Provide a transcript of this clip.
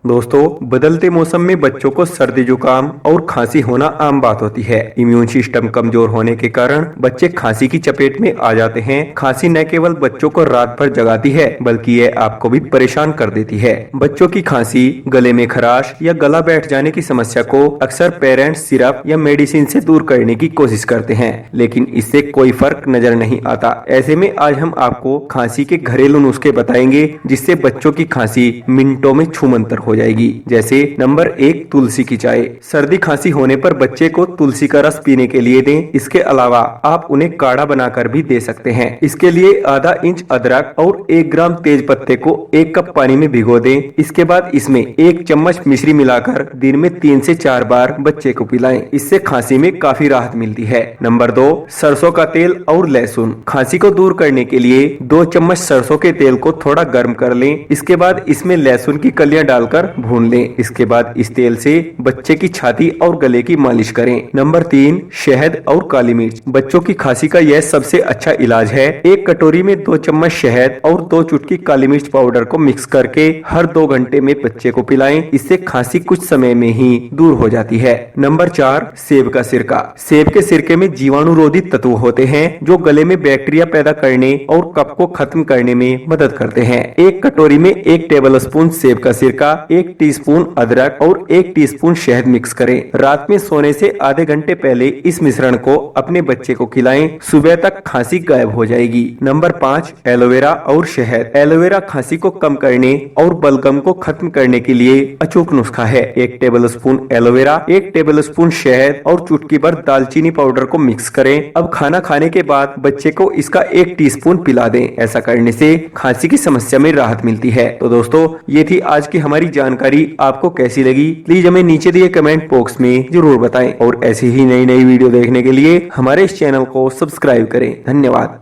दोस्तों, बदलते मौसम में बच्चों को सर्दी जुकाम और खांसी होना आम बात होती है। इम्यून सिस्टम कमजोर होने के कारण बच्चे खांसी की चपेट में आ जाते हैं। खांसी न केवल बच्चों को रात भर जगाती है बल्कि ये आपको भी परेशान कर देती है। बच्चों की खांसी, गले में खराश या गला बैठ जाने की समस्या को अक्सर पेरेंट्स सिरप या मेडिसिन से दूर करने की कोशिश करते हैं, लेकिन इससे कोई फर्क नजर नहीं आता। ऐसे में आज हम आपको खांसी के घरेलू नुस्खे बताएंगे जिससे बच्चों की खांसी मिनटों में छूमंतर हो जाएगी। जैसे नंबर 1, तुलसी की चाय। सर्दी खांसी होने पर बच्चे को तुलसी का रस पीने के लिए दें। इसके अलावा आप उन्हें काढ़ा बनाकर भी दे सकते हैं। इसके लिए आधा इंच अदरक और 1 ग्राम तेज पत्ते को 1 कप पानी में भिगो दें। इसके बाद इसमें 1 चम्मच मिश्री मिलाकर दिन में 3 से 4 बार बच्चे को पिलाएं। इससे खांसी में काफी राहत मिलती है। नंबर 2, सरसों का तेल और लहसुन। खांसी को दूर करने के लिए 2 चम्मच सरसों के तेल को थोड़ा गर्म कर लें। इसके बाद इसमें लहसुन की कलियां डालकर भून लें। इसके बाद इस तेल से बच्चे की छाती और गले की मालिश करें। नंबर 3, शहद और काली मिर्च। बच्चों की खांसी का यह सबसे अच्छा इलाज है। 1 कटोरी में 2 चम्मच शहद और 2 चुटकी काली मिर्च पाउडर को मिक्स करके हर 2 घंटे में बच्चे को पिलाएं। इससे खांसी कुछ समय में ही दूर हो जाती है। नंबर 4, सेब का सिरका। सेब के सिरके में जीवाणुरोधी तत्व होते हैं जो गले में बैक्टीरिया पैदा करने और कफ को खत्म करने में मदद करते हैं। 1 कटोरी में 1 टेबल स्पून सेब का सिरका, 1 टीस्पून अदरक और 1 टीस्पून शहद मिक्स करें। रात में सोने से आधे घंटे पहले इस मिश्रण को अपने बच्चे को खिलाएं। सुबह तक खांसी गायब हो जाएगी। नंबर 5, एलोवेरा और शहद। एलोवेरा खांसी को कम करने और बलगम को खत्म करने के लिए अचूक नुस्खा है। 1 table spoon aloe vera, 1 table spoon शहद और चुटकी भर दालचीनी पाउडर को मिक्स करें। अब खाना खाने के बाद बच्चे को इसका 1 टीस्पून पिला दें। ऐसा करने से खांसी की समस्या में राहत मिलती है। तो दोस्तों, ये थी आज की हमारी जानकारी। आपको कैसी लगी प्लीज हमें नीचे दिए कमेंट बॉक्स में जरूर बताएं और ऐसी ही नई वीडियो देखने के लिए हमारे इस चैनल को सब्सक्राइब करें। धन्यवाद।